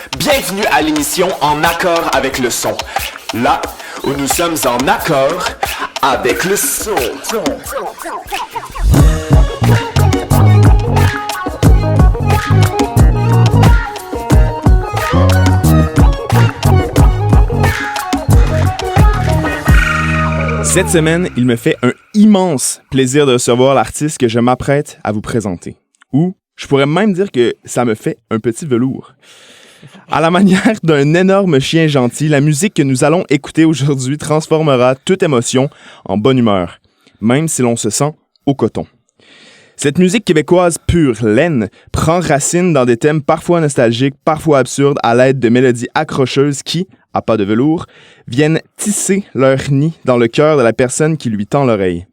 Bienvenue à l'émission En accord avec le son. Là où nous sommes en accord avec le son. Cette semaine, il me fait un immense plaisir de recevoir l'artiste que je m'apprête à vous présenter. Ou, je pourrais même dire que ça me fait un petit velours. À la manière d'un énorme chien gentil, la musique que nous allons écouter aujourd'hui transformera toute émotion en bonne humeur, même si l'on se sent au coton. Cette musique québécoise pure, laine, prend racine dans des thèmes parfois nostalgiques, parfois absurdes, à l'aide de mélodies accrocheuses qui, à pas de velours, viennent tisser leur nid dans le cœur de la personne qui lui tend l'oreille.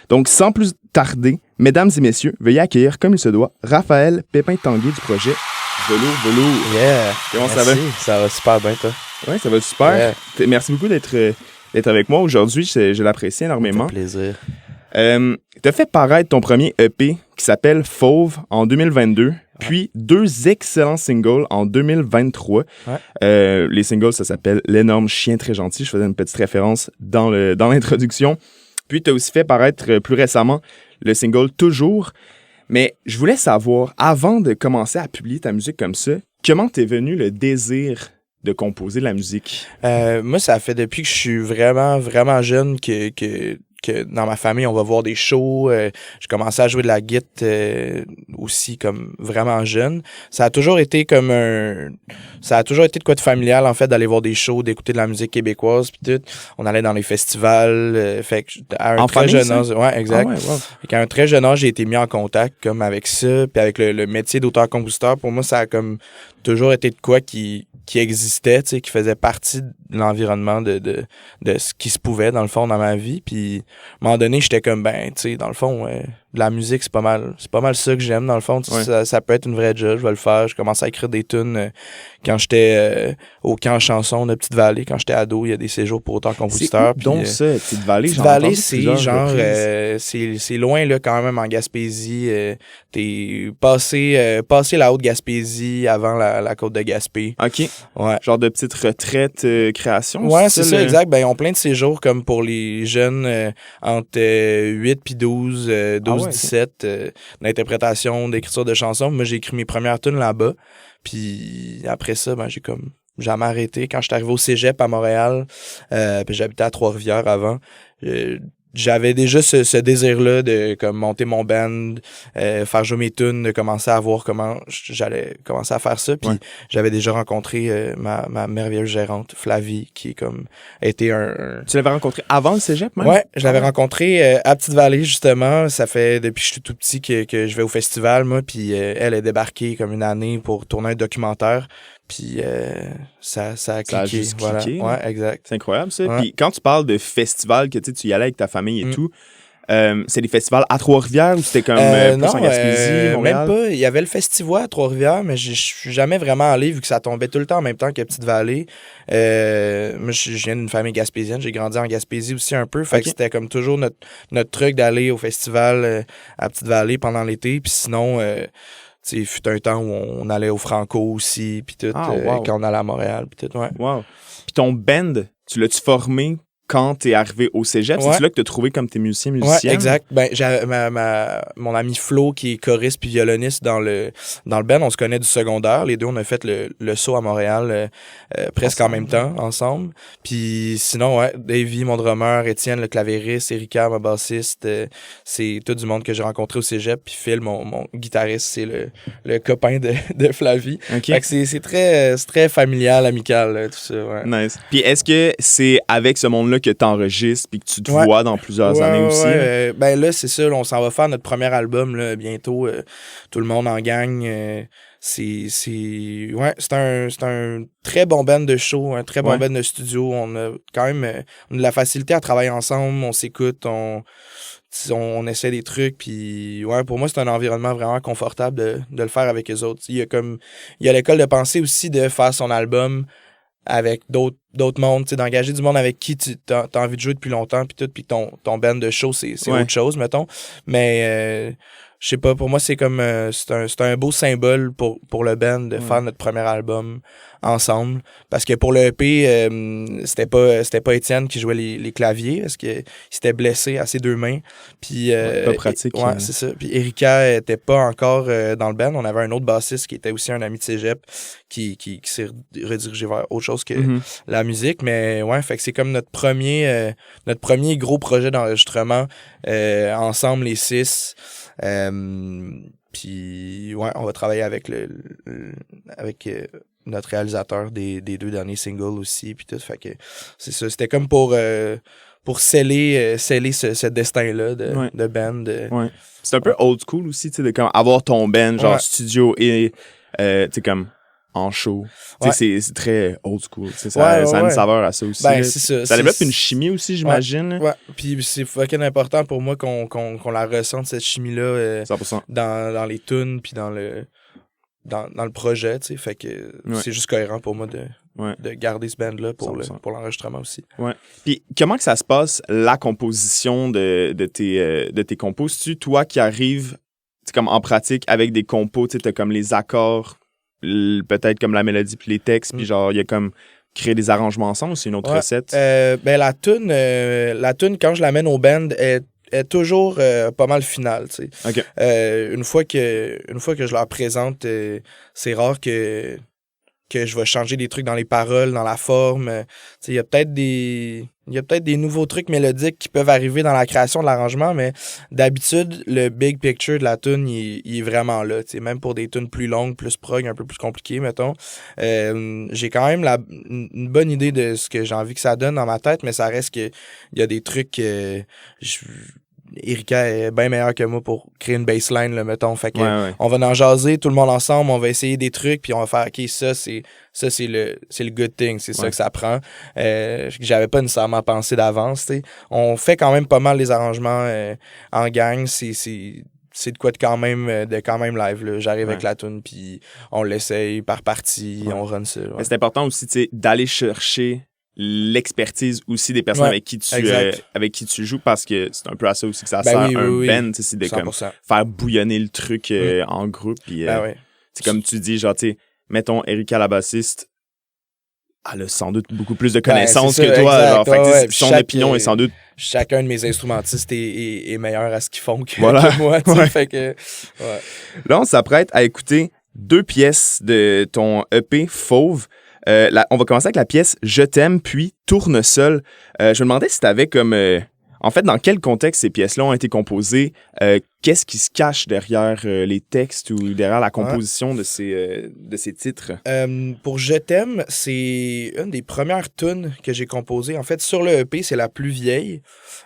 Donc, sans plus tarder, mesdames et messieurs, veuillez accueillir, comme il se doit, Raphaël Pépin-Tanguay du projet Velours. Yeah! Comment merci. ça va? Ça va super bien, toi. Oui, ça va super. Yeah. Merci beaucoup d'être avec moi aujourd'hui. Je l'apprécie énormément. Ça fait plaisir. Tu as fait paraître ton premier EP qui s'appelle Fauve en 2022, puis 2 excellents singles en 2023. Ouais. Les singles, ça s'appelle L'énorme chien très gentil. Je faisais une petite référence dans l'introduction. Puis tu as aussi fait paraître plus récemment le single Toujours. Mais je voulais savoir, avant de commencer à publier ta musique comme ça, comment t'es venu le désir de composer de la musique? Moi, ça fait depuis que je suis vraiment, vraiment jeune que dans ma famille, on va voir des shows. J'ai commencé à jouer de la guitare aussi comme vraiment jeune. Ça a toujours été de quoi de familial, en fait, d'aller voir des shows, d'écouter de la musique québécoise puis tout. On allait dans les festivals. Fait que à un très jeune âge. Ouais, exact. Ah ouais, wow. Fait qu'à un très jeune âge, j'ai été mis en contact comme avec ça. Puis avec le métier d'auteur-compositeur, pour moi, ça a comme toujours été de quoi qui existait, tu sais, qui faisait partie de l'environnement de ce qui se pouvait, dans le fond, dans ma vie. Puis, à un moment donné, j'étais comme, tu sais, dans le fond, de la musique, c'est pas mal ça que j'aime, dans le fond. Ouais. Ça peut être une vraie job, je vais le faire. Je commençais à écrire des tunes quand j'étais au camp chanson de Petite-Vallée. Quand j'étais ado, il y a des séjours pour auteur-compositeur. C'est où donc ça, Petite-Vallée? Petite-Vallée, c'est genre, c'est loin, là, quand même, en Gaspésie. T'es passé la Haute-Gaspésie avant la côte de Gaspé. OK. Ouais. Genre de petite retraite création? Ouais, c'est ça, exact. Ben, ils ont plein de séjours comme pour les jeunes entre 8 puis 17 d'interprétation, d'écriture de chansons. Moi, j'ai écrit mes premières tunes là-bas. Puis après ça, ben, j'ai comme jamais arrêté. Quand j'étais arrivé au cégep à Montréal, puis j'habitais à Trois-Rivières avant, j'avais déjà ce désir-là de comme monter mon band, faire jouer mes tunes, de commencer à voir comment j'allais commencer à faire ça. Puis j'avais déjà rencontré ma merveilleuse gérante, Flavie, qui est comme était un... Tu l'avais rencontré avant le cégep, même? Ouais, je l'avais rencontré à Petite-Vallée, justement. Ça fait depuis que je suis tout petit que je vais au festival, moi. Puis elle est débarquée comme une année pour tourner un documentaire. Puis ça a cliqué. Ça a juste cliqué. Voilà. Ouais, exact. C'est incroyable, ça. Ouais. Puis quand tu parles de festival, que tu y allais avec ta famille et tout, c'est des festivals à Trois-Rivières ou c'était comme plus en Gaspésie, Montréal? Même pas. Il y avait le Festivois à Trois-Rivières, mais je suis jamais vraiment allé vu que ça tombait tout le temps en même temps que Petite-Vallée. Moi, je viens d'une famille gaspésienne. J'ai grandi en Gaspésie aussi un peu. Fait que c'était comme toujours notre truc d'aller au festival à Petite-Vallée pendant l'été. Puis sinon... il fut un temps où on allait au Franco aussi, puis tout, quand on allait à Montréal, puis tout, ouais. Wow. Puis ton band, tu l'as-tu formé quand t'es arrivé au cégep? Ouais. C'est-tu là que t'as trouvé comme tes musiciens? Ouais, exact. Ben, j'ai mon ami Flo, qui est choriste puis violoniste dans le band, on se connaît du secondaire. Les deux, on a fait le saut à Montréal presque en même temps, ensemble. Puis sinon, Davy, mon drummer, Étienne, le clavieriste, Erika, ma bassiste, c'est tout du monde que j'ai rencontré au cégep. Puis Phil, mon guitariste, c'est le copain de Flavie. Okay. Fait que c'est très familial, amical, tout ça. Ouais. Nice. Puis est-ce que c'est avec ce monde-là que t'enregistres puis que tu te vois dans plusieurs années aussi? Ben là, c'est ça. Là, on s'en va faire notre premier album là, bientôt. Tout le monde en gang. C'est un très bon band de show, un très bon band de studio. On a quand même on a de la facilité à travailler ensemble. On s'écoute, on essaie des trucs. Puis pour moi, c'est un environnement vraiment confortable de le faire avec eux autres. Il y a l'école de pensée aussi de faire son album avec d'autres mondes, d'engager du monde avec qui tu as envie de jouer depuis longtemps, puis tout, puis ton band de show, c'est autre chose, mettons. Mais je sais pas, pour moi, c'est comme c'est un beau symbole pour le band de faire notre premier album ensemble. Parce que pour le EP, c'était pas Étienne qui jouait les claviers parce qu'il s'était blessé à ses deux mains. Puis, pas pratique. Ouais, c'est ça. Puis Erika était pas encore dans le band. On avait un autre bassiste qui était aussi un ami de cégep qui s'est redirigé vers autre chose que la musique. Mais ouais, fait que c'est comme notre premier gros projet d'enregistrement ensemble, les 6. Puis ouais, on va travailler avec avec notre réalisateur des 2 derniers singles aussi, puis tout. Fait que c'est ça. C'était comme pour sceller ce destin-là de band. Ouais. C'est un peu old school aussi, tu sais, de comme avoir ton band, genre studio et, tu sais, comme en show. Tu sais, c'est très old school. Ça a une saveur à ça aussi. Ben, c'est ça. Ça développe une chimie aussi, j'imagine. Ouais. Puis c'est fucking important pour moi qu'on la ressente, cette chimie-là, 100%. dans les tunes, puis dans le projet, tu sais. Fait que c'est juste cohérent pour moi de garder ce band-là pour l'enregistrement aussi. Ouais. Puis comment que ça se passe, la composition de tes compos? C'est-tu toi qui arrives comme en pratique avec des compos, tu sais, t'as comme les accords, peut-être comme la mélodie puis les textes, puis genre, il y a comme créer des arrangements ensemble, c'est une autre recette? Ben la tune, quand je l'amène au band, est toujours pas mal finale, tu sais. Okay. Une fois que je leur présente, c'est rare que je vais changer des trucs dans les paroles, dans la forme. Tu sais, il y a peut-être des nouveaux trucs mélodiques qui peuvent arriver dans la création de l'arrangement, mais d'habitude, le big picture de la tune, il est vraiment là. Tu sais, même pour des tunes plus longues, plus prog, un peu plus compliquées, mettons. J'ai quand même une bonne idée de ce que j'ai envie que ça donne dans ma tête, mais ça reste que il y a des trucs Erika est bien meilleure que moi pour créer une baseline, là, mettons. Fait que on va en jaser tout le monde ensemble, on va essayer des trucs, puis on va faire OK, ça c'est le good thing, c'est ça que ça prend. J'avais pas nécessairement pensé d'avance, tu sais. On fait quand même pas mal les arrangements en gang, c'est de quoi de quand même live, là. J'arrive avec la tune, puis on l'essaye par partie, on run ça. Mais c'est important aussi, tu sais, d'aller chercher l'expertise aussi des personnes avec qui tu joues, parce que c'est un peu à ça aussi que ça sert un band, c'est de comme, faire bouillonner le truc en groupe, puis c'est comme tu dis, genre, tu sais, mettons Erika la bassiste, elle a sans doute beaucoup plus de connaissances que toi, genre, fait que son opinion est sans doute... Chacun de mes instrumentistes est meilleur à ce qu'ils font que moi, tu sais, fait que... Là, on s'apprête à écouter 2 pièces de ton EP Fauve. On va commencer avec la pièce « Je t'aime » puis « Tournesol ». Je me demandais si tu avais comme... en fait, dans quel contexte ces pièces-là ont été composées? Qu'est-ce qui se cache derrière les textes ou derrière la composition de ces titres? Pour « Je t'aime », c'est une des premières tunes que j'ai composées. En fait, sur le EP, c'est la plus vieille.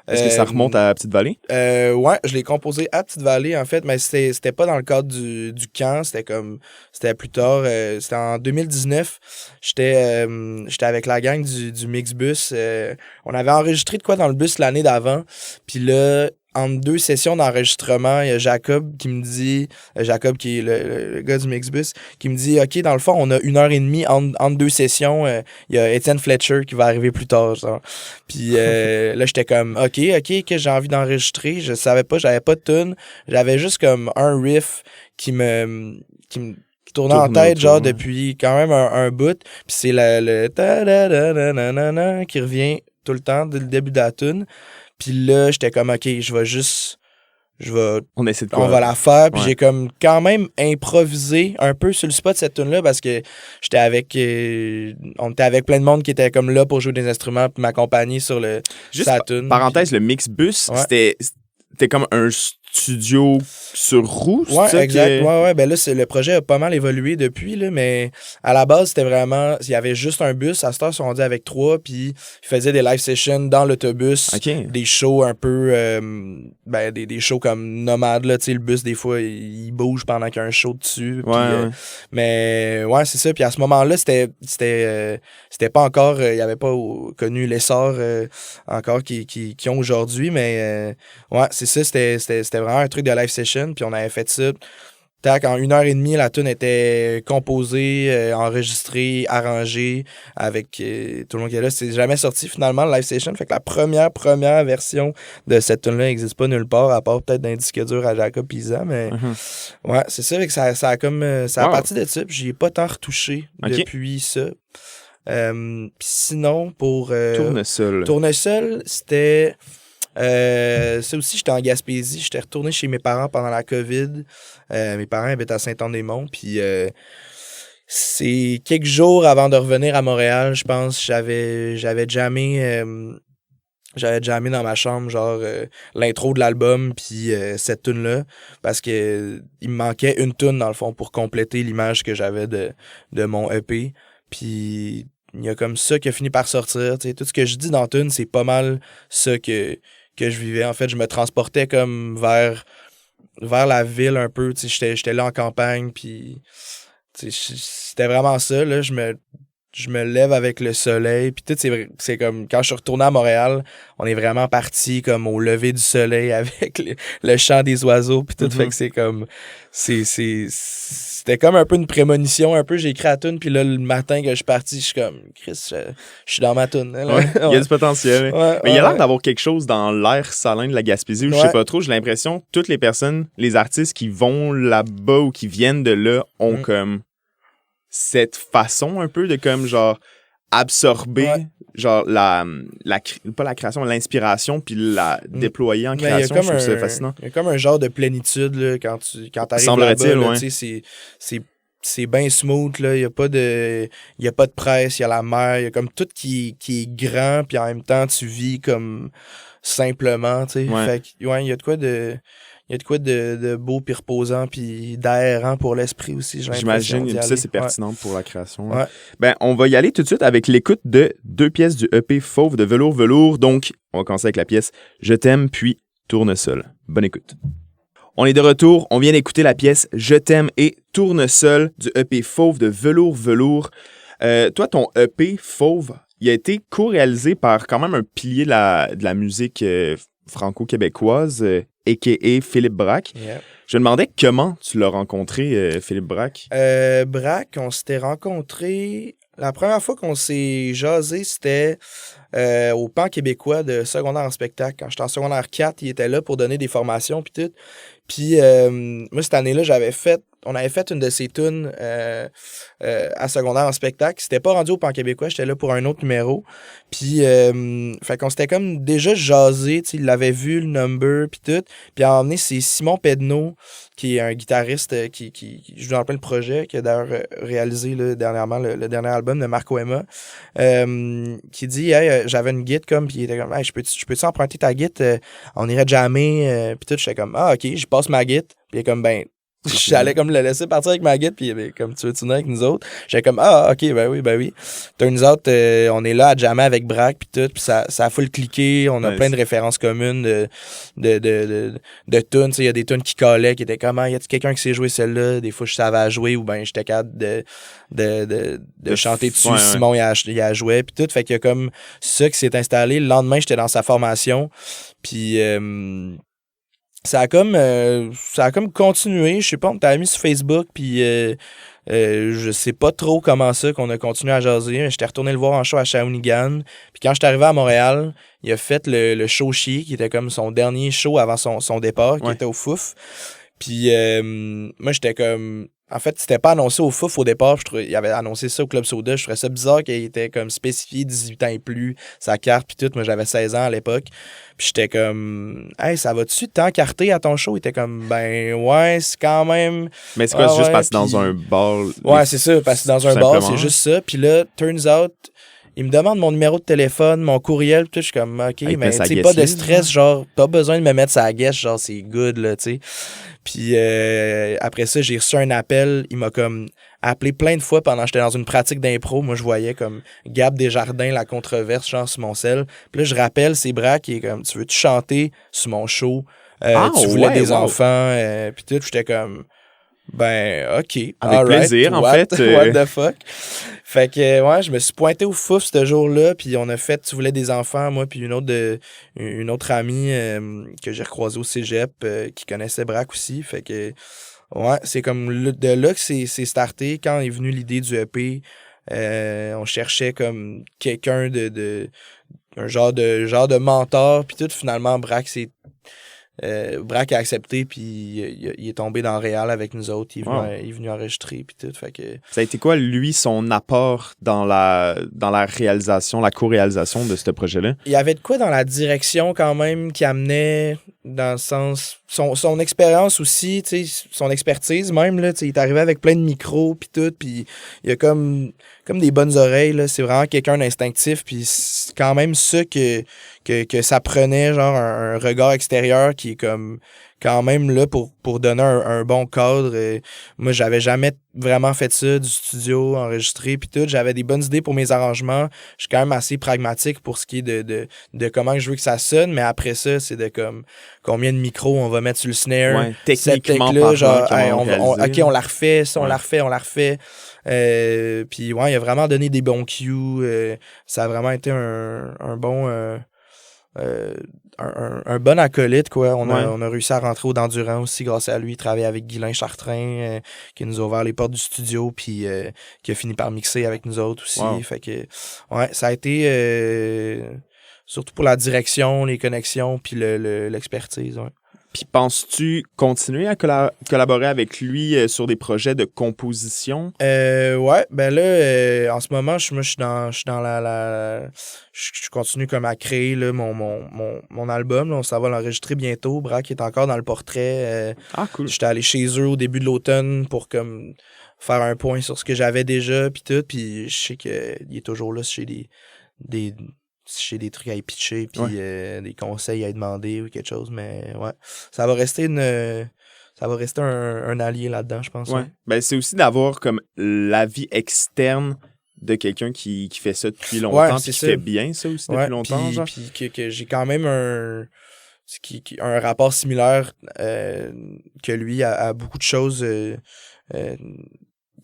Est-ce que ça remonte à Petite-Vallée? Ouais, je l'ai composé à Petite-Vallée, en fait, mais c'était pas dans le cadre du camp, c'était plus tard, c'était en 2019. J'étais avec la gang du Mixbus. On avait enregistré de quoi dans le bus l'année d'avant, puis là, entre 2 sessions d'enregistrement, il y a Jacob qui me dit, Jacob qui est le gars du Mixbus, qui me dit, OK, dans le fond, on a 1h30 entre 2 sessions, il y a Étienne Fletcher qui va arriver plus tard, genre. Puis là, j'étais comme, OK, que j'ai envie d'enregistrer, je savais pas, j'avais pas de tune, j'avais juste comme un riff qui tournait en tête, genre, depuis quand même un bout, puis c'est le ta-da-da-da-na-na-na qui revient tout le temps dès le début de la tune. Puis là, j'étais comme, OK, on va la faire. Puis j'ai comme quand même improvisé un peu sur le spot cette tune-là parce que on était avec plein de monde qui était comme là pour jouer des instruments puis m'accompagner sur sa tune. Parenthèse, le Mixbus, c'était comme un studio sur roue, ouais, ça? Exact. Ouais. Ben là, le projet a pas mal évolué depuis, là, mais à la base, c'était vraiment... Il y avait juste un bus. À cette heure, ils sont rendus avec 3, puis ils faisaient des live sessions dans l'autobus. Okay. Des shows un peu... des shows comme nomades, là. Tu sais, le bus, des fois, il bouge pendant qu'il y a un show dessus. Puis, mais ouais, c'est ça. Puis à ce moment-là, c'était pas encore... il n'y avait pas connu l'essor encore qui ont aujourd'hui, mais ouais, c'est ça. C'était vraiment un truc de live session, puis on avait fait ça tac, en 1h30, la tune était composée, enregistrée, arrangée, avec tout le monde qui est là. C'est jamais sorti finalement, le live session. Fait que la première version de cette tune-là n'existe pas nulle part, à part peut-être d'un disque dur à Jacob Pisa, mais ouais, c'est ça. Fait que ça a comme. Ça a parti de ça, puis j'y ai pas tant retouché depuis ça. Puis sinon, pour Tournesol, c'était ça aussi, j'étais en Gaspésie, j'étais retourné chez mes parents pendant la COVID. Mes parents habitent à Saint-Anne-des-Monts, puis c'est quelques jours avant de revenir à Montréal, je pense, j'avais jammé dans ma chambre, genre l'intro de l'album, puis cette tune-là, parce que il me manquait une tune dans le fond pour compléter l'image que j'avais de mon EP. Puis il y a comme ça qui a fini par sortir. T'sais. Tout ce que je dis dans la tune, c'est pas mal ça que je vivais. En fait, je me transportais comme vers la ville un peu. J'étais là en campagne, puis c'était vraiment ça. Là, je me lève avec le soleil. Puis tout, c'est comme quand je suis retourné à Montréal, on est vraiment parti comme au lever du soleil avec le chant des oiseaux. Puis tout, fait que c'est comme... C'était comme un peu une prémonition, un peu. J'ai écrit la tune, puis là, le matin que je suis parti, je suis comme, Chris, je suis dans ma tune. Ouais, il y a du potentiel. Ouais, mais il y a l'air d'avoir quelque chose dans l'air salin de la Gaspésie, je sais pas trop. J'ai l'impression que toutes les personnes, les artistes qui vont là-bas ou qui viennent de là ont comme cette façon un peu de comme genre absorber genre pas la création, l'inspiration puis la déployer en création. Je trouve ça fascinant. Il y a comme un genre de plénitude là, quand t'arrives là-bas, là, c'est bien smooth là, il y a pas de presse, il y a la mer, il y a comme tout qui est grand puis en même temps tu vis comme simplement, tu sais. Fait que il y a de quoi de beau puis reposant puis d'aérant pour l'esprit aussi. J'imagine que ça, c'est pertinent pour la création. Ouais. Ben, on va y aller tout de suite avec l'écoute de 2 pièces du EP Fauve de Velours. Donc, on va commencer avec la pièce Je t'aime puis Tournesol. Bonne écoute. On est de retour. On vient d'écouter la pièce Je t'aime et Tournesol du EP Fauve de Velours. Toi, ton EP Fauve, il a été co-réalisé par quand même un pilier de la musique franco-québécoise, a.k.a. Philippe Braque. Yeah. Je me demandais comment tu l'as rencontré, Philippe Braque. Braque, on s'était rencontrés... La première fois qu'on s'est jasé, c'était au Pan québécois de secondaire en spectacle. Quand j'étais en secondaire 4, il était là pour donner des formations puis tout. Puis moi, cette année-là, on avait fait une de ses tunes à secondaire en spectacle. C'était pas rendu au Pan québécois, j'étais là pour un autre numéro. Puis, fait qu'on s'était comme déjà jasé, tu sais, il l'avait vu, le number, puis tout. Puis à un moment donné, c'est Simon Pedneau, qui est un guitariste qui joue dans le projet, qui a d'ailleurs réalisé là, dernièrement le dernier album de Marco Emma, qui dit hey, j'avais une guitare comme, puis il était comme hey, je peux-tu emprunter ta guitare, on irait jammer, puis tout. J'étais comme ah ok, je passe ma guitare, puis il est comme ben j'allais comme le laisser partir avec ma guitare, puis comme tu veux venir avec nous autres. J'étais comme ah ok ben oui. Turns out on est là à jammer avec Braque puis tout, puis ça a full cliqué, on a plein de références communes de tunes, il y a des tunes qui collaient, qui étaient comme ah, y a-tu quelqu'un qui sait jouer celle-là, des fois je savais à jouer ou ben j'étais capable de chanter dessus. Ouais. Simon il a joué puis tout, fait qu'il y a comme ça qui s'est installé. Le lendemain j'étais dans sa formation, puis ça a comme continué, je sais pas, on t'a mis sur Facebook, puis je sais pas trop comment ça qu'on a continué à jaser, mais j'étais retourné le voir en show à Shawinigan, puis quand j'étais arrivé à Montréal, il a fait le show Chier, qui était comme son dernier show avant son départ, qui était au Fouf, puis moi j'étais comme... En fait, c'était pas annoncé au Fouf au départ. Il avait annoncé ça au Club Soda. Je trouvais ça bizarre qu'il était comme spécifié 18 ans et plus, sa carte puis tout. Moi, j'avais 16 ans à l'époque. Puis j'étais comme hey, ça va-tu t'encarter à ton show? Il était comme ben ouais, c'est quand même. Mais c'est quoi, c'est juste parce que dans un bar. Ouais, c'est ça, parce que dans un bar, c'est juste ça. Puis là, turns out, il me demande mon numéro de téléphone, mon courriel, puis tout. Je suis comme OK, mais tu sais, pas de stress, genre, pas besoin de me mettre sa guest, genre, c'est good, là, tu sais. Puis après ça, j'ai reçu un appel. Il m'a comme appelé plein de fois pendant que j'étais dans une pratique d'impro. Moi, je voyais comme Gab Desjardins, la controverse, genre sur mon sel. Puis là, je rappelle, c'est Braque qui est comme tu veux-tu chanter sur mon show? Tu voulais des enfants? Puis tout, j'étais comme ben, OK. Avec plaisir, en fait. What the fuck? Fait que, ouais, je me suis pointé au Fouf ce jour-là, puis on a fait Tu voulais des enfants, moi, puis une autre amie que j'ai recroisée au cégep qui connaissait Braque aussi. Fait que Ouais, c'est comme de là que c'est starté. Quand est venue l'idée du EP, on cherchait comme quelqu'un un genre de mentor, puis tout, finalement, Braque a accepté, puis il est tombé dans Réal avec nous autres. Il est venu enregistrer, puis tout. Fait que... Ça a été quoi, lui, son apport dans la réalisation, la co-réalisation de ce projet-là? Il y avait de quoi dans la direction quand même qui amenait dans le sens... Son expérience aussi, son expertise même, là, il est arrivé avec plein de micros, puis tout, puis il a comme des bonnes oreilles, là. C'est vraiment quelqu'un d'instinctif, puis c'est quand même ça que ça prenait, genre un regard extérieur qui est comme quand même là pour donner un bon cadre. Moi, j'avais jamais vraiment fait ça, du studio, enregistré, puis tout. J'avais des bonnes idées pour mes arrangements. Je suis quand même assez pragmatique pour ce qui est de comment je veux que ça sonne, mais après ça, c'est de comme combien de micros on va mettre sur le snare. Ouais, techniquement là, parlant, genre, OK, on la refait, ça, on la refait. Puis ouais, il a vraiment donné des bons cues. Ça a vraiment été un bon... un bon acolyte, quoi. On a réussi à rentrer au Dendurant aussi grâce à lui, travailler avec Guylain Chartrain, qui nous a ouvert les portes du studio, puis qui a fini par mixer avec nous autres aussi. Wow. Fait que, ouais, ça a été surtout pour la direction, les connexions, puis l'expertise, ouais. Puis penses-tu continuer à collaborer avec lui sur des projets de composition? Ouais, ben là, en ce moment, je suis dans je continue comme à créer là, mon album. Là, on s'en va l'enregistrer bientôt. Braque est encore dans le portrait. Cool. J'étais allé chez eux au début de l'automne pour comme faire un point sur ce que j'avais déjà, puis tout. Puis je sais qu'il est toujours là chez j'ai des trucs à y pitcher, puis des conseils à y demander ou quelque chose, mais ouais. Ça va rester un allié là-dedans, je pense. Ouais. Ben, c'est aussi d'avoir comme l'avis externe de quelqu'un qui fait ça depuis longtemps, puis qui fait bien ça aussi depuis longtemps. Puis que j'ai quand même un rapport similaire que lui à beaucoup de choses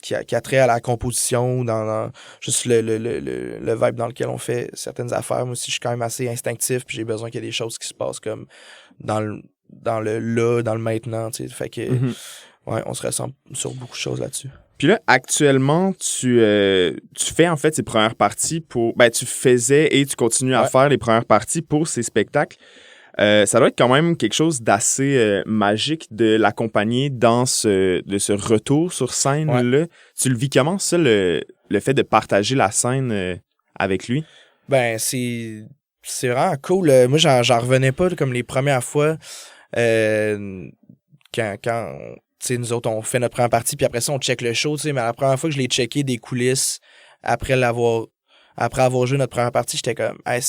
qui a trait à la composition, dans juste le vibe dans lequel on fait certaines affaires. Moi aussi, je suis quand même assez instinctif, puis j'ai besoin qu'il y ait des choses qui se passent comme dans le là, dans le maintenant, tu sais. Fait que, ouais, on se ressemble sur beaucoup de choses là-dessus. Puis là, actuellement, tu fais en fait ces premières parties pour... Ben, tu faisais et tu continues à faire les premières parties pour ces spectacles. Ça doit être quand même quelque chose d'assez magique de l'accompagner de ce retour sur scène-là. Ouais. Tu le vis comment, ça, le fait de partager la scène avec lui? Ben, c'est vraiment cool. Moi, j'en revenais pas comme les premières fois quand tu sais, nous autres, on fait notre première partie, puis après ça, on check le show, tu sais, mais la première fois que je l'ai checké des coulisses, après avoir joué notre première partie, j'étais comme, hey,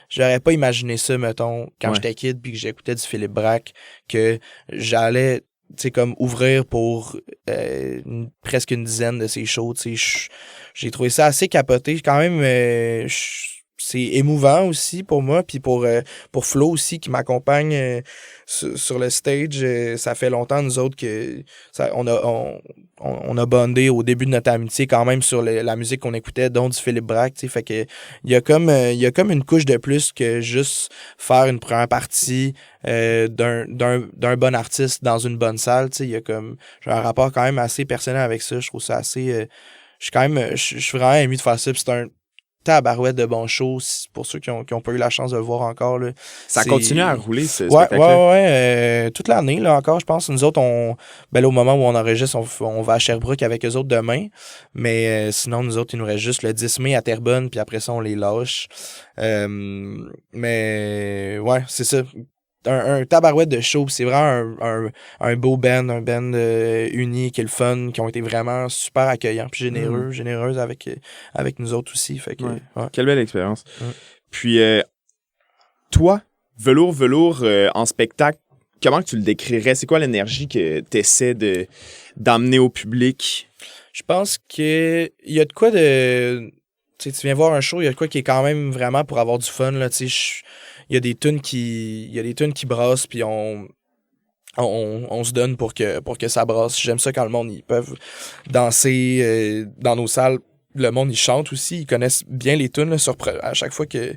j'aurais pas imaginé ça, mettons, quand j'étais kid puis que j'écoutais du Philippe Braque, que j'allais, tu sais, comme ouvrir pour presque une dizaine de ses shows, tu sais. J'ai trouvé ça assez capoté. Quand même, c'est émouvant aussi pour moi, puis pour Flo aussi, qui m'accompagne sur le stage. Ça fait longtemps, nous autres, que on a bondé au début de notre amitié quand même sur la musique qu'on écoutait, dont du Philippe Braque, tu sais. Fait que il y a comme une couche de plus que juste faire une première partie d'un bon artiste dans une bonne salle, tu sais. Il y a comme j'ai un rapport quand même assez personnel avec ça. Je trouve ça assez... je suis vraiment ému de faire ça, puis c'est un tabarouette de bons shows pour ceux qui ont pas eu la chance de le voir encore, là. Ça continue à rouler, ce spectacle-là. Ouais. Toute l'année, là, encore, je pense. Nous autres, là, au moment où on enregistre, on va à Sherbrooke avec eux autres demain. Mais sinon, nous autres, il nous reste juste le 10 mai à Terrebonne, puis après ça, on les lâche. Mais ouais, c'est ça. Un tabarouette de show, c'est vraiment un beau band, un band uni, qui est le fun, qui ont été vraiment super accueillants puis généreux avec nous autres aussi. Fait que, Quelle belle expérience. Puis, toi, Velours en spectacle, comment tu le décrirais? C'est quoi l'énergie que tu essaies d'amener au public? Je pense que il y a de quoi de... Tu viens voir un show, il y a de quoi qui est quand même vraiment pour avoir du fun, là, tu sais. Il y a des tunes qui brassent, puis on se donne pour que ça brasse. J'aime ça quand le monde, ils peuvent danser dans nos salles. Le monde, ils chantent aussi, ils connaissent bien les tunes, là, à chaque fois que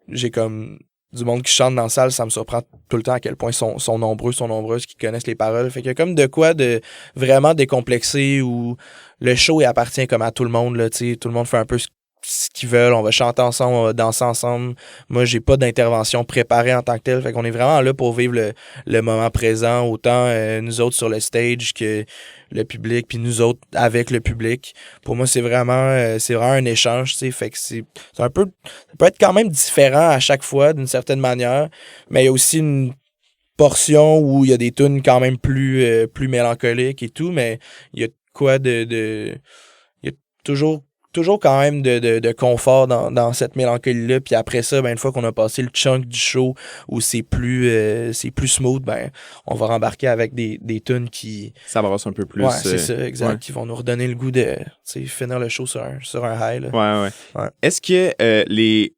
j'ai comme du monde qui chante dans la salle, ça me surprend tout le temps à quel point sont nombreuses qui connaissent les paroles. Fait qu'il y a comme de quoi de vraiment décomplexé où le show il appartient comme à tout le monde, là, tu sais, tout le monde fait un peu ce qu'ils veulent, on va chanter ensemble, on va danser ensemble. Moi, j'ai pas d'intervention préparée en tant que telle. Fait qu'on est vraiment là pour vivre le moment présent, autant nous autres sur le stage que le public, puis nous autres avec le public. Pour moi, c'est vraiment un échange, tu sais. Fait que c'est un peu... Ça peut être quand même différent à chaque fois, d'une certaine manière, mais il y a aussi une portion où il y a des tunes quand même plus mélancoliques et tout, mais il y a quoi il y a toujours quand même de confort dans cette mélancolie-là. Puis après ça, ben, une fois qu'on a passé le chunk du show où c'est plus smooth, ben, on va rembarquer avec des tunes qui... Ça brasse un peu plus. Ouais, c'est ça, exact. Ouais. Qui vont nous redonner le goût de finir le show sur un high. Là. Ouais. Est-ce que les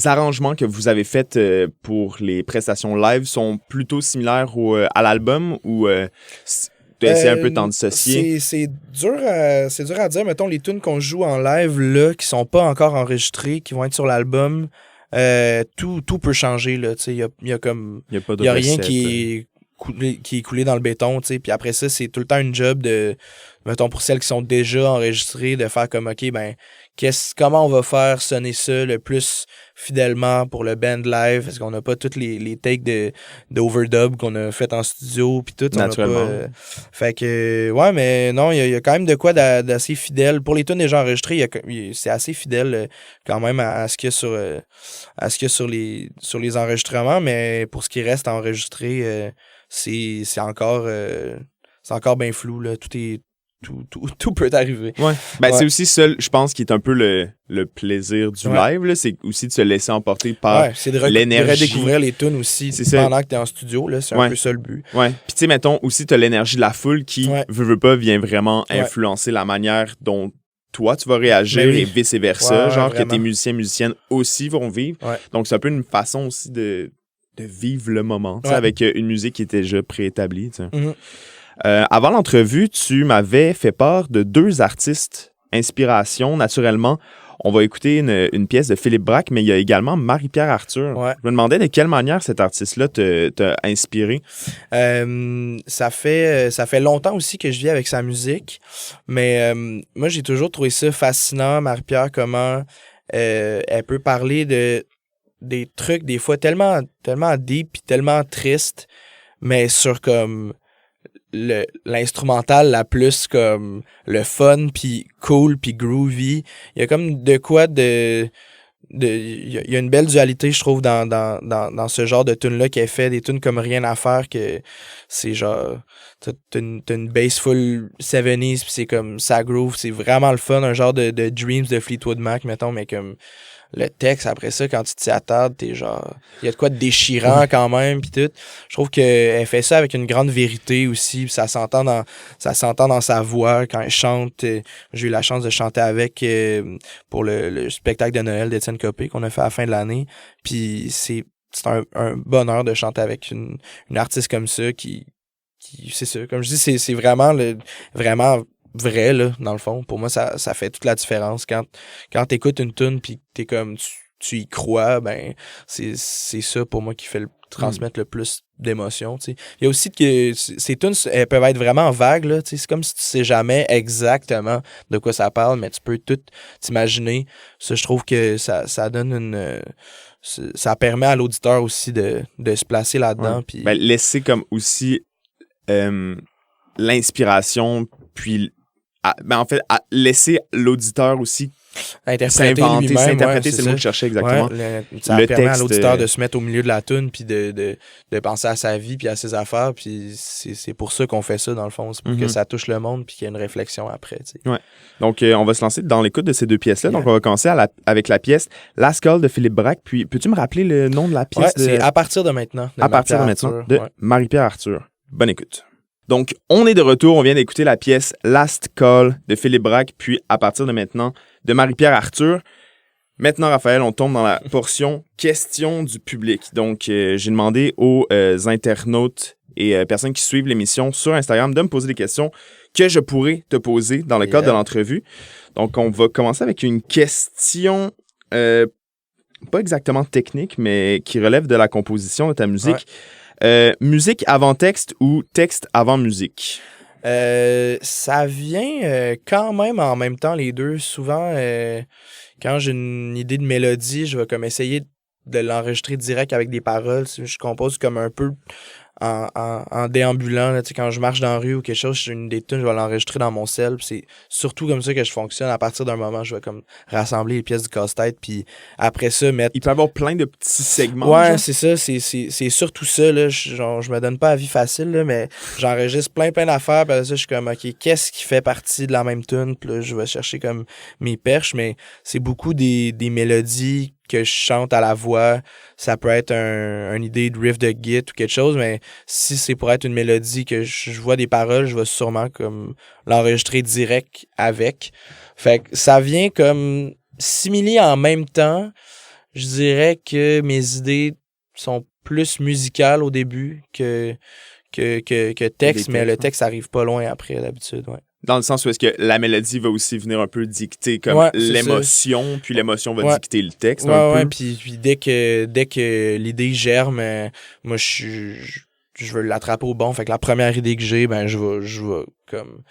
arrangements que vous avez faits pour les prestations live sont plutôt similaires à l'album ou... c'est un peu t'en dissocier. C'est dur à dire. Mettons, les tunes qu'on joue en live, là, qui sont pas encore enregistrées, qui vont être sur l'album, tout peut changer, là. Tu sais, il y a comme... Il y a rien qui est coulé dans le béton, tu sais. Puis après ça, c'est tout le temps une job de... Mettons, pour celles qui sont déjà enregistrées, de faire comme, OK, ben, comment on va faire sonner ça le plus fidèlement pour le band live, parce qu'on n'a pas toutes les takes d'overdub qu'on a fait en studio, puis tout. Naturellement. Fait que, ouais, mais non, il y a quand même de quoi d'assez fidèle. Pour les tunes déjà enregistrées, c'est assez fidèle quand même à ce qu'il y a sur les enregistrements, mais pour ce qui reste à enregistrer, c'est encore bien flou, là. Tout peut arriver. Ouais. Ben, ouais. C'est aussi ça, je pense, qui est un peu le plaisir du live, là. C'est aussi de se laisser emporter par c'est de l'énergie. redécouvrir les tunes aussi pendant que t'es en studio, là. C'est un peu ça le but. Ouais. Puis tu sais, mettons, aussi, t'as l'énergie de la foule qui, veut pas, vient vraiment influencer la manière dont toi, tu vas réagir et vice-versa. Genre vraiment. Que tes musiciennes aussi vont vivre. Ouais. Donc, c'est un peu une façon aussi de vivre le moment, avec une musique qui était déjà préétablie, tu sais. Mm-hmm. Avant l'entrevue, tu m'avais fait part de 2 artistes inspiration. Naturellement, on va écouter une pièce de Philippe Braque, mais il y a également Marie-Pierre Arthur. Ouais. Je me demandais de quelle manière cet artiste-là t'a inspiré. Ça fait longtemps aussi que je vis avec sa musique, mais moi, j'ai toujours trouvé ça fascinant, Marie-Pierre, comment elle peut parler des trucs, des fois, tellement deep puis tellement tristes, mais sur comme... l'instrumental la plus comme le fun puis cool puis groovy. Il y a comme de quoi il y a une belle dualité, je trouve, dans ce genre de tunes là qu'elle fait, des tunes comme Rien à faire, que c'est genre t'as une bass full 70s puis c'est comme ça groove, c'est vraiment le fun, un genre de Dreams de Fleetwood Mac, mettons, mais comme le texte, après ça, quand tu t'y attardes, t'es genre... Il y a de quoi de déchirant quand même, pis tout. Je trouve qu'elle fait ça avec une grande vérité aussi, pis ça s'entend dans sa voix quand elle chante. J'ai eu la chance de chanter avec pour le spectacle de Noël d'Étienne Copé qu'on a fait à la fin de l'année. Puis c'est un bonheur de chanter avec une artiste comme ça qui c'est ça. Comme je dis, c'est vraiment vrai, là, dans le fond. Pour moi, ça fait toute la différence. Quand t'écoutes une tune pis t'es comme tu y crois, ben c'est ça pour moi qui fait transmettre le plus d'émotions, tu sais. Il y a aussi que ces tunes, elles peuvent être vraiment vagues, là, tu sais. C'est comme si tu sais jamais exactement de quoi ça parle, mais tu peux tout t'imaginer. Ça, je trouve que ça donne ça permet à l'auditeur aussi de se placer là-dedans. Ouais. Puis... Ben, laisser comme aussi l'inspiration, puis en fait, laisser l'auditeur aussi s'interpréter, c'est le mot que je cherchais exactement. Ouais, ça permet à l'auditeur de se mettre au milieu de la toune puis de penser à sa vie puis à ses affaires, puis c'est pour ça qu'on fait ça dans le fond, c'est pour que ça touche le monde puis qu'il y ait une réflexion après, tu sais. Ouais. Donc on va se lancer dans l'écoute de ces 2 pièces-là. Donc on va commencer avec la pièce Last Call de Philippe Braque. Puis peux-tu me rappeler le nom de la pièce? C'est À partir de maintenant. De Marie-Pierre Arthur. Bonne écoute. Donc, on est de retour. On vient d'écouter la pièce Last Call de Philippe Braque, puis à partir de maintenant, de Marie-Pierre Arthur. Maintenant, Raphaël, on tombe dans la portion questions du public. Donc, j'ai demandé aux internautes et personnes qui suivent l'émission sur Instagram de me poser des questions que je pourrais te poser dans le cadre de l'entrevue. Donc, on va commencer avec une question pas exactement technique, mais qui relève de la composition de ta musique. Ouais. Musique avant texte ou texte avant musique? Ça vient quand même en même temps, les deux. Souvent, quand j'ai une idée de mélodie, je vais comme essayer de l'enregistrer direct avec des paroles. Je compose comme un peu en déambulant. Là, quand je marche dans la rue ou quelque chose, j'ai une idée de tune, je vais l'enregistrer dans mon cell. C'est surtout comme ça que je fonctionne. À partir d'un moment, je vais comme rassembler les pièces du casse-tête, puis après ça, mettre... Il peut y avoir plein de petits segments. Ouais, genre. c'est ça. C'est surtout ça. Là. Je me donne pas la vie facile, là, mais j'enregistre plein d'affaires. Puis après ça, je suis comme, OK, qu'est-ce qui fait partie de la même tune? Puis là, je vais chercher comme mes perches, mais c'est beaucoup des mélodies que je chante à la voix. Ça peut être une idée de riff de git ou quelque chose, mais si c'est pour être une mélodie que je vois des paroles, je vais sûrement comme l'enregistrer direct avec. Fait que ça vient comme simili en même temps. Je dirais que mes idées sont plus musicales au début que texte, mais le texte arrive pas loin après d'habitude, ouais. Dans le sens où est-ce que la mélodie va aussi venir un peu dicter comme l'émotion, puis l'émotion va dicter le texte un peu. Puis dès que l'idée germe, moi je veux l'attraper au bon. Fait que la première idée que j'ai, ben je vais comme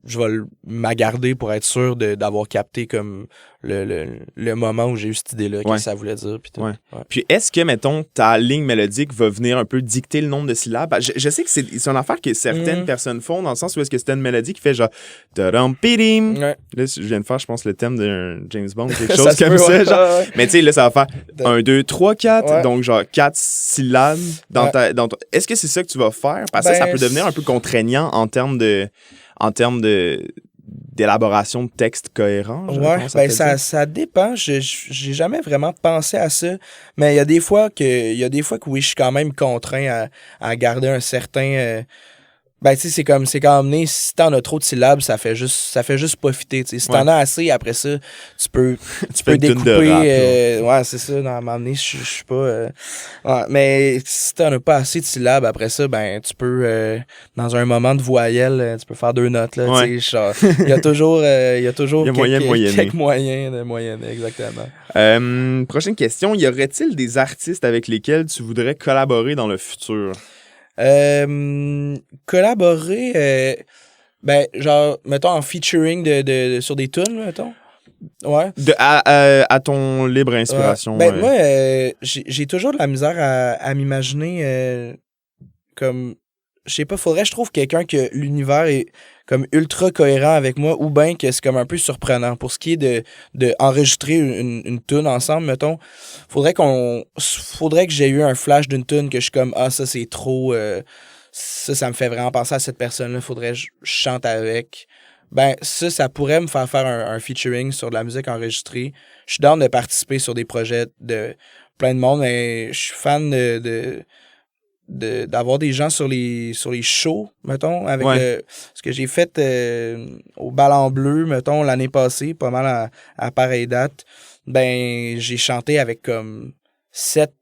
je vais m'agarder pour être sûr d'avoir capté comme le moment où j'ai eu cette idée-là, qu'est-ce que ça voulait dire. Puis, ouais. Puis est-ce que, mettons, ta ligne mélodique va venir un peu dicter le nombre de syllabes? Je sais que c'est une affaire que certaines personnes font, dans le sens où est-ce que c'est une mélodie qui fait genre... Ta-dam-pidim. Ouais. Là, je viens de faire, je pense, le thème d'un James Bond, quelque chose comme ça. Genre. Ouais. Mais tu sais, là, ça va faire 1, 2, 3, 4. Donc, genre, 4 syllabes dans Est-ce que c'est ça que tu vas faire? Parce que ça peut devenir un peu contraignant en termes d'élaboration de texte cohérent. Ouais, ben ça dépend. J'ai jamais vraiment pensé à ça. Mais il y a des fois que oui, je suis quand même contraint à garder un certain... ben, tu sais, c'est comme amené, si t'en as trop de syllabes, ça fait juste pas fitter, tu sais. Si t'en as assez, après ça, tu peux découper, de rap, ouais, c'est ça, à m'amener, je suis pas, ouais, mais si t'en as pas assez de syllabes, après ça, ben, tu peux, dans un moment de voyelle, tu peux faire 2 notes, là, tu sais, il y a toujours quelques moyens de moyenner, exactement. Prochaine question, y aurait-il des artistes avec lesquels tu voudrais collaborer dans le futur? Collaborer, ben, genre, mettons, en featuring sur des tunes, mettons. Ouais. À ton libre inspiration. Ben, moi, j'ai toujours de la misère à m'imaginer comme, je sais pas, je trouve quelqu'un que l'univers est comme ultra cohérent avec moi, ou bien que c'est comme un peu surprenant. Pour ce qui est de enregistrer une tune ensemble, mettons, faudrait que j'ai eu un flash d'une tune que je suis comme, ça c'est trop, ça me fait vraiment penser à cette personne-là, faudrait que je chante avec. Ben, ça pourrait me faire un featuring sur de la musique enregistrée. Je suis down de participer sur des projets de plein de monde, mais je suis fan d'avoir des gens sur les shows, mettons, avec ce que j'ai fait au Ballon Bleu, mettons, l'année passée, pas mal à pareille date. Ben, j'ai chanté avec comme 7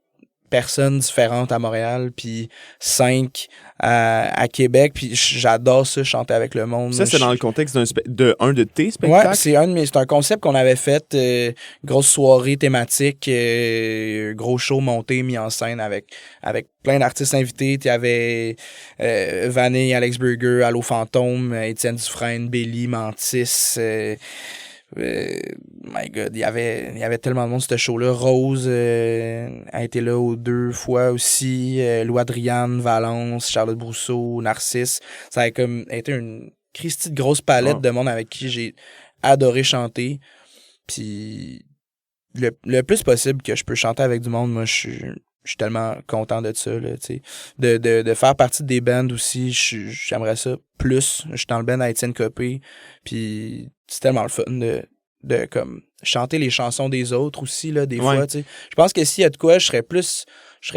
personnes différentes à Montréal, puis 5 à Québec, puis j'adore ça, chanter avec le monde. Ça, c'est dans le contexte d'un de tes spectacles? Ouais, c'est un concept qu'on avait fait, grosse soirée thématique, gros show monté, mis en scène avec plein d'artistes invités. Il y avait Vanille, Alex Burger, Allo Fantôme, Étienne Dufresne, Belly, Mantis... my God, il y avait tellement de monde ce show-là. Rose a été là 2 fois aussi. Lou Adriane, Valence, Charlotte Brousseau, Narcisse. Ça a comme été une christie de grosse palette de monde avec qui j'ai adoré chanter. Puis le plus possible que je peux chanter avec du monde, moi je suis tellement content de ça, là, tu sais. De faire partie des bands aussi, j'aimerais ça plus. Je suis dans le band à Étienne Copé, puis c'est tellement le fun de comme chanter les chansons des autres aussi, là, des fois, tu sais. Je pense que s'il y a de quoi, je serais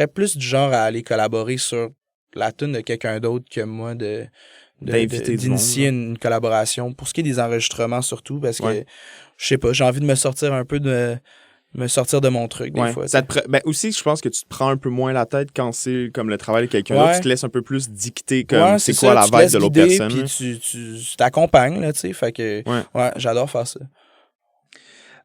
plus du genre à aller collaborer sur la tune de quelqu'un d'autre que moi d'initier une collaboration. Pour ce qui est des enregistrements surtout, parce que, je sais pas, j'ai envie de me sortir un peu de mon truc, des fois. Ben aussi, je pense que tu te prends un peu moins la tête quand c'est comme le travail de quelqu'un d'autre. Tu te laisses un peu plus dicter comme c'est quoi la vibe de l'autre personne. Puis tu t'accompagnes, là, tu sais. Fait que, j'adore faire ça.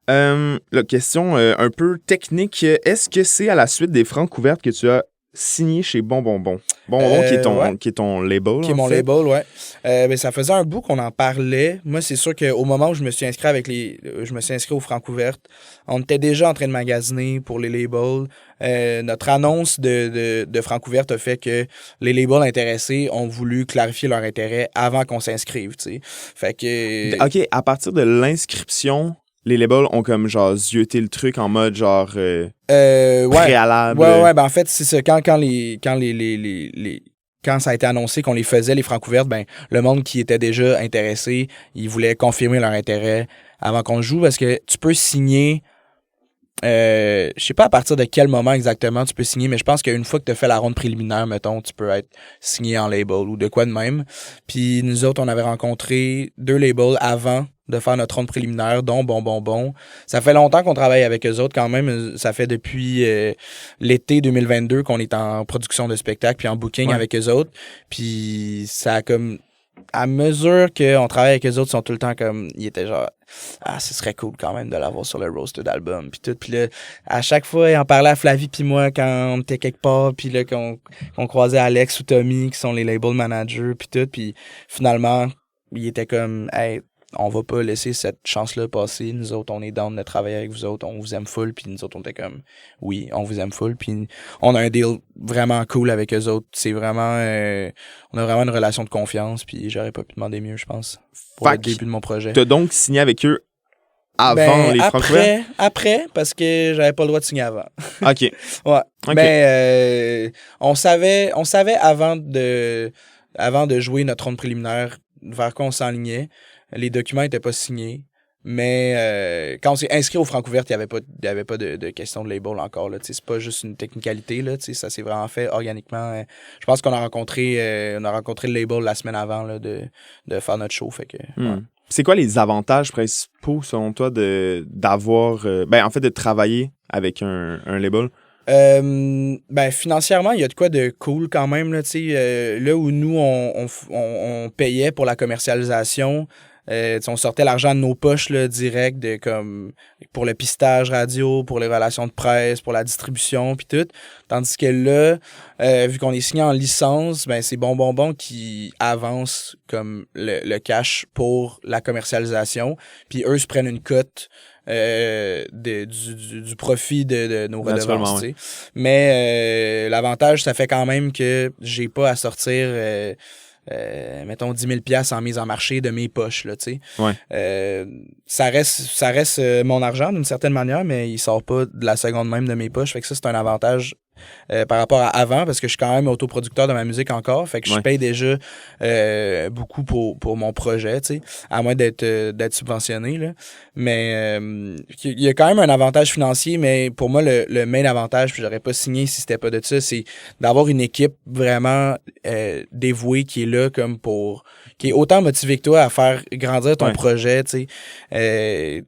La question un peu technique. Est-ce que c'est à la suite des Francouvertes que tu as signé chez Bon Bon Bon? Bon Bon, qui est ton label, qui est mon label, ouais. Ben, ça faisait un bout qu'on en parlait. Moi, c'est sûr qu'au moment où je me suis inscrit je me suis inscrit aux Francouvertes, on était déjà en train de magasiner pour les labels. Notre annonce de Francouvertes a fait que les labels intéressés ont voulu clarifier leur intérêt avant qu'on s'inscrive, tu sais. Fait que... OK, à partir de l'inscription, les labels ont comme genre zioté le truc en mode genre préalable. Ouais, ben en fait, c'est ça. Quand ça a été annoncé qu'on les faisait, les Francouvertes, ben le monde qui était déjà intéressé, ils voulaient confirmer leur intérêt avant qu'on joue parce que tu peux signer. Je sais pas à partir de quel moment exactement tu peux signer, mais je pense qu'une fois que tu as fait la ronde préliminaire, mettons, tu peux être signé en label ou de quoi de même. Puis nous autres, on avait rencontré 2 labels avant de faire notre ronde préliminaire, dont Bon Bon Bon. Ça fait longtemps qu'on travaille avec eux autres quand même. Ça fait depuis l'été 2022 qu'on est en production de spectacle puis en booking avec eux autres. Puis ça a comme... À mesure qu'on travaille avec eux autres, ils sont tout le temps comme... Ils étaient genre... Ah, ce serait cool quand même de l'avoir sur le roster d'album puis tout. Puis là, à chaque fois, ils en parlaient à Flavie puis moi quand on était quelque part puis là, qu'on croisait Alex ou Tommy qui sont les label managers puis tout. Puis finalement, ils étaient comme... Hey, on va pas laisser cette chance-là passer. Nous autres, on est down de travailler avec vous autres. On vous aime full. Puis nous autres, on était comme, oui, on vous aime full. Puis on a un deal vraiment cool avec eux autres. C'est vraiment... on a vraiment une relation de confiance. Puis j'aurais pas pu demander mieux, je pense, pour le début de mon projet. T'as donc signé avec eux avant les Francouvertes? Après, parce que j'avais pas le droit de signer avant. OK. Ouais. Okay. Ben, on savait avant de jouer notre ronde préliminaire vers quoi on s'enlignait. Les documents n'étaient pas signés, mais quand on s'est inscrit aux Francouvertes, il n'y avait pas de question de label encore. Là, c'est pas juste une technicalité, là, ça s'est vraiment fait organiquement. Je pense qu'on a rencontré le label la semaine avant là, de faire notre show. Fait que, ouais. C'est quoi les avantages principaux, selon toi, d'avoir... en fait, de travailler avec un label? Ben financièrement, il y a de quoi de cool quand même. Là, là où nous, on payait pour la commercialisation... on sortait l'argent de nos poches là, direct comme pour le pistage radio, pour les relations de presse, pour la distribution puis tout. Tandis que là, vu qu'on est signé en licence, ben c'est Bon Bon Bon qui avance comme le cash pour la commercialisation. Puis eux se prennent une cote du profit de nos redevances. Ouais. Mais l'avantage, ça fait quand même que j'ai pas à sortir... mettons 10 000 $ en mise en marché de mes poches, là, tu sais. Ouais. Ça reste mon argent d'une certaine manière, mais il sort pas de la seconde même de mes poches. Fait que ça, c'est un avantage par rapport à avant, parce que je suis quand même autoproducteur de ma musique encore. Fait que je paye déjà beaucoup pour mon projet, tu sais, à moins d'être subventionné, là. Mais il y a quand même un avantage financier, mais pour moi, le main avantage, puis j'aurais pas signé si c'était pas de ça, c'est d'avoir une équipe vraiment dévouée qui est là comme qui est autant motivée que toi à faire grandir ton projet, tu sais.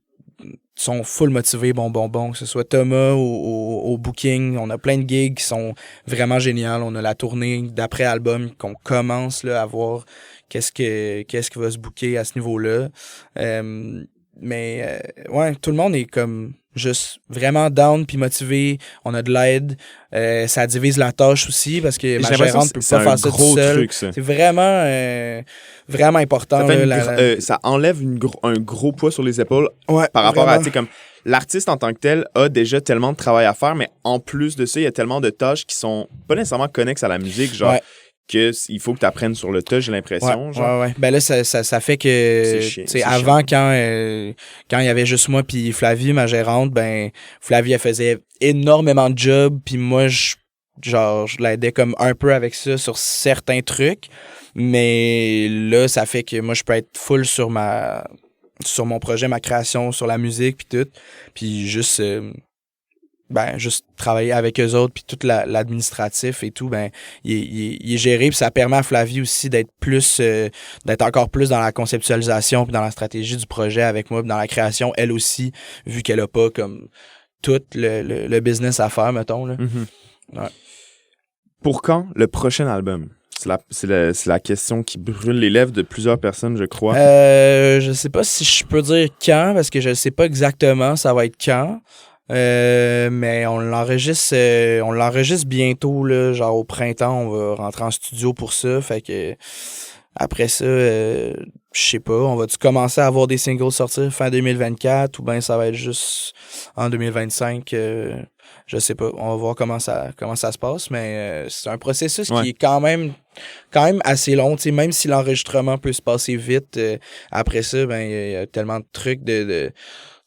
Sont full motivés, bon, que ce soit Thomas au booking. On a plein de gigs qui sont vraiment géniales. On a la tournée d'après-album qu'on commence là, à voir qu'est-ce qui va se booker à ce niveau-là. Mais tout le monde est comme juste vraiment down puis motivé. On a de l'aide. Ça divise la tâche aussi parce que ma gérante peut pas faire ça tout seul. C'est vraiment vraiment important. Ça enlève un gros poids sur les épaules par rapport à, tu sais, comme l'artiste en tant que tel a déjà tellement de travail à faire, mais en plus de ça, il y a tellement de tâches qui sont pas nécessairement connexes à la musique, genre qu'il faut que tu apprennes sur le tas, j'ai l'impression. Ouais. Ben là, ça fait que avant, quand il y avait juste moi puis Flavie, ma gérante, ben Flavie, elle faisait énormément de jobs, puis moi, je l'aidais comme un peu avec ça sur certains trucs. Mais là, ça fait que moi, je peux être full sur mon projet, ma création, sur la musique, puis tout. Puis juste travailler avec eux autres, puis tout l'administratif et tout, ben il est géré, puis ça permet à Flavie aussi d'être encore plus dans la conceptualisation puis dans la stratégie du projet avec moi, puis dans la création, elle aussi, vu qu'elle a pas comme tout le business à faire, mettons, là. Mm-hmm. Ouais. Pour quand le prochain album? C'est la question qui brûle les lèvres de plusieurs personnes, je crois. Je sais pas si je peux dire quand, parce que je sais pas exactement ça va être quand. Mais on l'enregistre bientôt, là, genre au printemps, on va rentrer en studio pour ça. Fait que après ça, je sais pas, on va-tu commencer à avoir des singles sortir fin 2024 ou bien ça va être juste en 2025? Je sais pas, on va voir comment ça se passe, mais c'est un processus qui est quand même assez long, tu sais, même si l'enregistrement peut se passer vite, après ça, ben il y a tellement de trucs de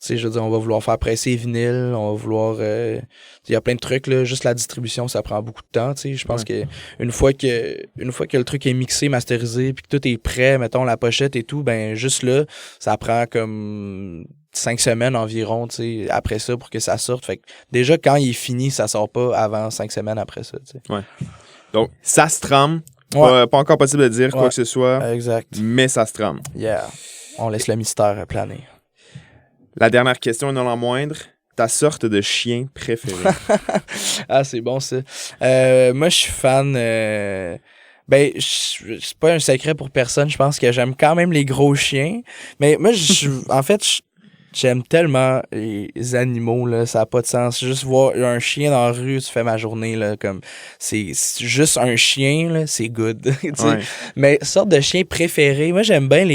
tu sais, je veux dire, on va vouloir faire presser les vinyles, on va vouloir... il y a plein de trucs, là. Juste la distribution, ça prend beaucoup de temps, tu sais. Je pense que une fois que le truc est mixé, masterisé, puis que tout est prêt, mettons, la pochette et tout, ben juste là, ça prend comme 5 semaines environ, tu sais, après ça, pour que ça sorte. Fait que déjà, quand il est fini, ça sort pas avant 5 semaines après ça, tu sais. Ouais. Donc, ça se trame. Pas encore possible de dire quoi que ce soit. Exact. Mais ça se trame. Yeah. On laisse le mystère planer. La dernière question, non la moindre. Ta sorte de chien préféré? Ah, c'est bon, ça. Moi, je suis fan... c'est pas un secret pour personne. Je pense que j'aime quand même les gros chiens. Mais moi, en fait, j'aime tellement les animaux, là. Ça n'a pas de sens. Juste voir un chien dans la rue, tu fais ma journée, là. Comme, c'est juste un chien, là. C'est good. Ouais. Mais sorte de chien préféré, moi, j'aime bien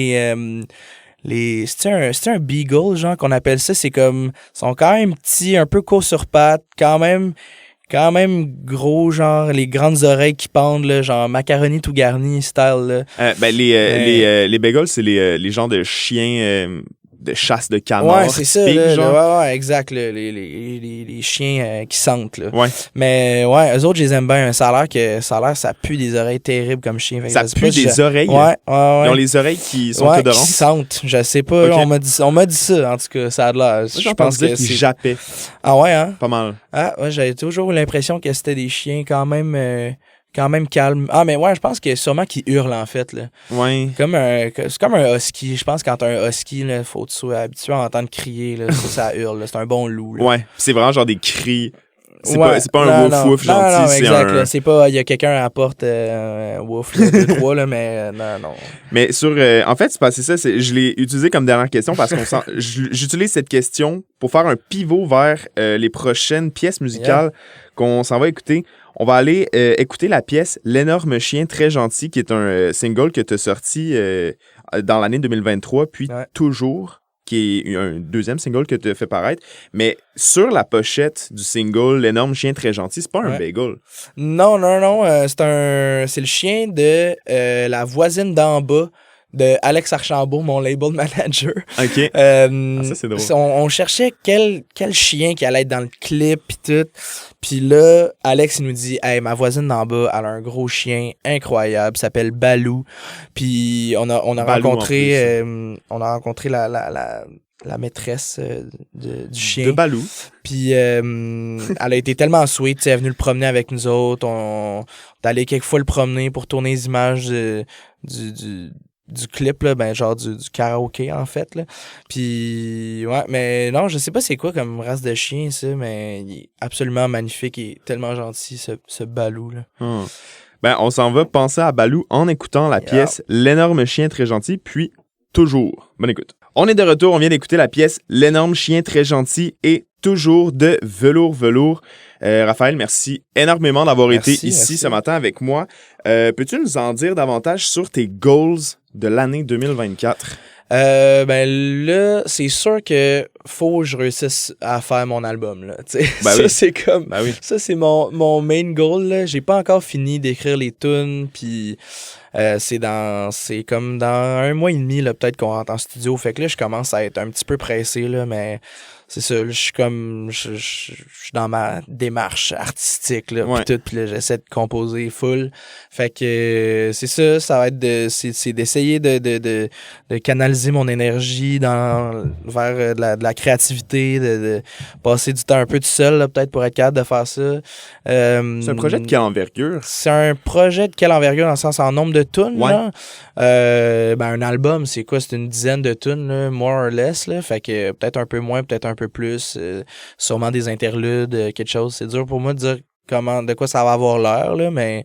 c'est un beagle, genre, qu'on appelle ça. C'est comme, ils sont quand même petits, un peu courts sur pattes, quand même gros, genre, les grandes oreilles qui pendent, là, genre, macaroni tout garni, style, là. Les beagles, c'est les genres de chiens de chasse de canards. Ouais, c'est ça, là, ouais, exact, là, les chiens qui sentent, là. Ouais. Mais, ouais, eux autres, je les aime bien. Ça a l'air, ça pue des oreilles terribles comme chien. Ça pue des oreilles? Ouais. Ils ont les oreilles qui sont odorantes? Qui sentent. Je sais pas, okay. On m'a dit ça, en tout cas, ça a de l'air. Je pense que qu'ils jappaient. Ah ouais, hein? Pas mal. Ah, ouais, j'avais toujours eu l'impression que c'était des chiens quand même calmes. Ah, mais ouais, je pense que sûrement qu'ils hurlent, en fait, là. Ouais. C'est comme un husky. Je pense que quand t'as un husky, là, faut que tu sois habitué à entendre crier, là. Ça hurle, là. C'est un bon loup, là. Ouais. C'est vraiment genre des cris. C'est pas un wouf gentil, non, c'est exact, un... C'est pas, il y a quelqu'un à la porte, wouf, 2-3, là, mais non. Mais en fait, c'est passé ça, je l'ai utilisé comme dernière question parce qu'on j'utilise cette question pour faire un pivot vers les prochaines pièces musicales qu'on s'en va écouter. On va aller écouter la pièce L'énorme chien très gentil, qui est un single que tu as sorti dans l'année 2023, puis Toujours, qui est un deuxième single que tu as fait paraître. Mais sur la pochette du single L'énorme chien très gentil, c'est pas un bagel. Non. C'est le chien de la voisine d'en bas de Alex Archambault, mon label manager. OK. Ça, c'est drôle. On cherchait quel chien qui allait être dans le clip pis tout. Puis là, Alex, il nous dit « Hey, ma voisine d'en bas, elle a un gros chien incroyable, s'appelle Balou. » Puis on a rencontré la maîtresse du chien. De Balou. Puis elle a été tellement sweet, elle est venue le promener avec nous autres. On est allé quelques fois le promener pour tourner les images du clip, là, ben genre du karaoké, en fait, là. Puis, ouais, mais non, je sais pas c'est quoi comme race de chien, ça, mais il est absolument magnifique et tellement gentil, ce Balou, là. Ben, on s'en va penser à Balou en écoutant la pièce L'énorme chien très gentil, puis Toujours. Bonne écoute. On est de retour, on vient d'écouter la pièce L'énorme chien très gentil et Toujours de Velours. Raphaël, merci énormément d'avoir été ici ce matin avec moi. Peux-tu nous en dire davantage sur tes goals de l'année 2024? Ben là, c'est sûr que faut que je réussisse à faire mon album, là. C'est comme... Ça, c'est mon main goal, là. J'ai pas encore fini d'écrire les tunes, puis... c'est comme dans 1 mois et demi, là, peut-être qu'on rentre en studio. Fait que là, je commence à être un petit peu pressé, là, mais c'est ça. Je suis comme... Je suis dans ma démarche artistique, là, puis là, j'essaie de composer full. Fait que c'est ça va être c'est d'essayer de canaliser mon énergie vers de la créativité, de passer du temps un peu tout seul, là, peut-être pour être capable de faire ça. C'est un projet de quelle envergure? C'est un projet de quelle envergure, dans le sens en nombre de tunes, là? Un album, c'est quoi? C'est une dizaine de tunes, là, more or less, là. Fait que peut-être un peu moins, peut-être un peu plus. Sûrement des interludes, quelque chose. C'est dur pour moi de dire de quoi ça va avoir l'air, là, mais...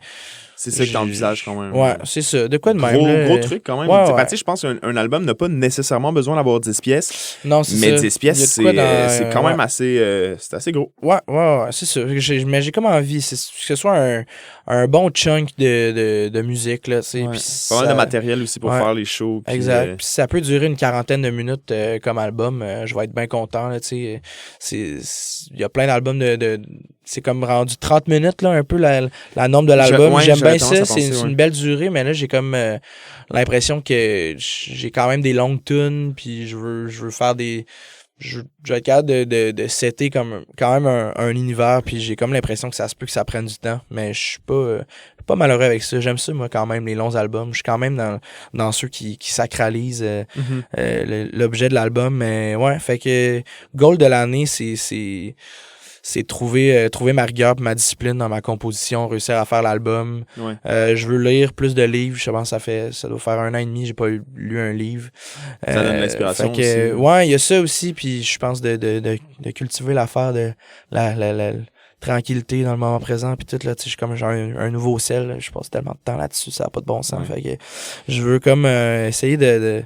C'est ça que t'envisages quand même. Ouais, c'est ça. De quoi de même, là? Gros truc quand même. Ouais, Tu ouais. sais, je pense qu'un album n'a pas nécessairement besoin d'avoir 10 pièces. Non, c'est Mais ça. 10 pièces, Il y a de quoi c'est quand même ouais. assez, c'est assez gros. Ouais, c'est ça. Mais j'ai comme envie que ce soit un bon chunk de musique, là, tu sais. Ouais. Puis Pas mal ça- de matériel aussi pour Ouais. faire les shows. Puis, Exact. Puis si ça peut durer une quarantaine de minutes comme album, je vais être bien content, là, tu sais. Il y a plein d'albums c'est comme rendu 30 minutes, là, un peu la norme de l'album. J'aime bien ça. C'est une belle durée, mais là, j'ai comme l'impression que j'ai quand même des longues tunes, puis je veux faire des... Je vais être capable de setter comme quand même un univers, puis j'ai comme l'impression que ça se peut que ça prenne du temps, mais je suis pas malheureux avec ça. J'aime ça, moi, quand même, les longs albums. Je suis quand même dans ceux qui sacralisent l'objet de l'album, mais ouais, fait que goal de l'année, c'est trouver ma rigueur et ma discipline dans ma composition, réussir à faire l'album. Ouais. Je veux lire plus de livres. Je pense que ça doit faire 1 an et demi, j'ai pas lu un livre. Ça donne l'inspiration fait que, aussi. Ouais, il y a ça aussi, puis je pense de cultiver l'affaire de la tranquillité dans le moment présent, puis tout, là, tu sais, j'ai comme genre un nouveau sel, là. Je passe tellement de temps là-dessus, ça n'a pas de bon sens. Ouais. Fait que je veux comme essayer de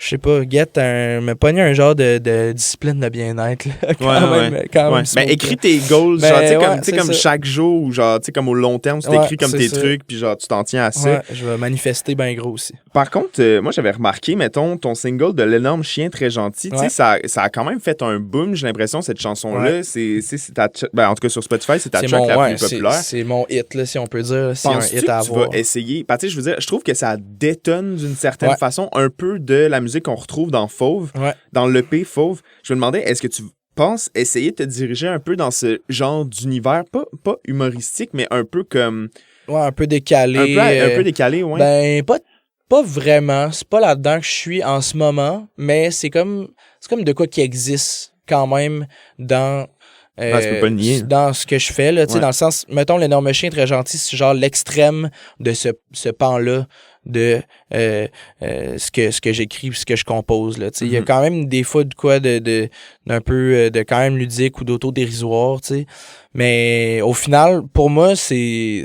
je sais pas, me pogner un genre de discipline de bien-être, là, quand même. Ouais. Mais écris tes goals, Ben, genre, tu sais, ouais, comme ça. chaque jour, ou genre, tu sais, comme au long terme, tu Ouais, t'écris comme c'est tes ça. trucs, puis genre, tu t'en tiens à ça. Ouais, je vais manifester bien gros aussi. Par contre, moi, j'avais remarqué, mettons, ton single de L'énorme chien très gentil, tu sais, Ouais. ça a quand même fait un boom, j'ai l'impression, cette chanson-là. Ouais. C'est en tout cas, sur Spotify, c'est ta track la plus populaire. C'est mon hit, là, si on peut dire. C'est un Penses-tu hit à que tu avoir. vas essayer? Tu sais, je veux dire, je trouve que ça détonne d'une certaine Ouais. façon un peu de la musique qu'on retrouve dans Fauve, Ouais. dans l'EP Fauve. Je me demandais, est-ce que tu penses essayer de te diriger un peu dans ce genre d'univers, pas humoristique, mais un peu comme... Ouais, un peu décalé. un peu décalé, ouais. Ben, pas vraiment. C'est pas là-dedans que je suis en ce moment, mais c'est comme de quoi qui existe quand même dans... tu peux pas le nier. Dans ce que je fais, là, tu sais, Ouais. dans le sens, mettons, l'énorme chien très gentil, c'est genre l'extrême de ce pan-là de ce que j'écris, ce que je compose, là, tu sais. Il y a quand même des fois de quoi d'un peu de quand même ludique ou d'auto-dérisoire, tu sais. Mais au final, pour moi, c'est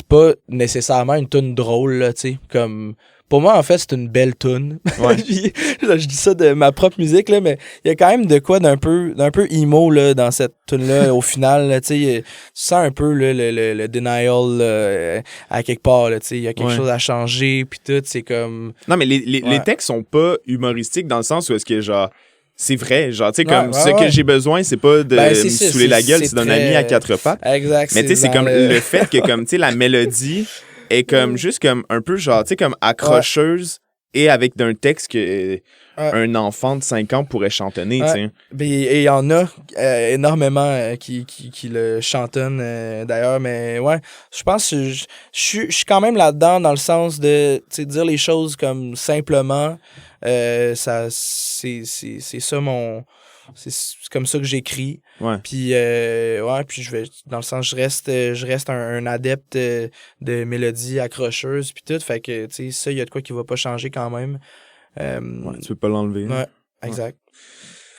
pas nécessairement une toune drôle, là, tu sais, comme... Pour moi, en fait, c'est une belle toune. Ouais. Puis, là, je dis ça de ma propre musique, là, mais il y a quand même de quoi d'un peu emo là, dans cette toune-là, au final. Là, tu sens un peu là, le denial là, à quelque part. Là, il y a quelque Ouais. chose à changer, puis tout, c'est comme... Non, mais les Ouais. textes sont pas humoristiques dans le sens où est-ce que, genre, c'est vrai. Genre, tu sais, Ouais, comme, ouais, ce ouais. que j'ai besoin, c'est pas de Ben, me c'est ça, saouler la gueule, c'est c'est d'un très- ami à 4 pattes. Exact. Mais tu sais, c'est dans comme le fait que, comme, tu sais, la mélodie est comme, juste comme, un peu, genre, tu sais, comme accrocheuse et avec d'un texte que un enfant de 5 ans pourrait chantonner, tu sais. Ben, et il y en a énormément qui le chantonnent d'ailleurs, mais ouais, je pense que je suis quand même là-dedans dans le sens de tu sais, dire les choses comme simplement. Ça c'est ça mon c'est comme ça que j'écris. Ouais. Puis ouais, puis je vais dans le sens je reste un adepte de mélodies accrocheuses puis tout, fait que tu sais ça il y a de quoi qui va pas changer quand même. Ouais, tu peux pas l'enlever. Ouais, exact.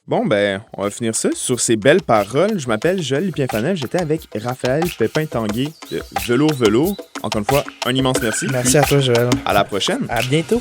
Bon, ben, on va finir ça sur ces belles paroles. Je m'appelle Joël Lupien-Fanel. J'étais avec Raphaël Pépin-Tanguay de Velours Velours. Encore une fois, un immense merci. Merci à toi Joël. À la prochaine. À bientôt.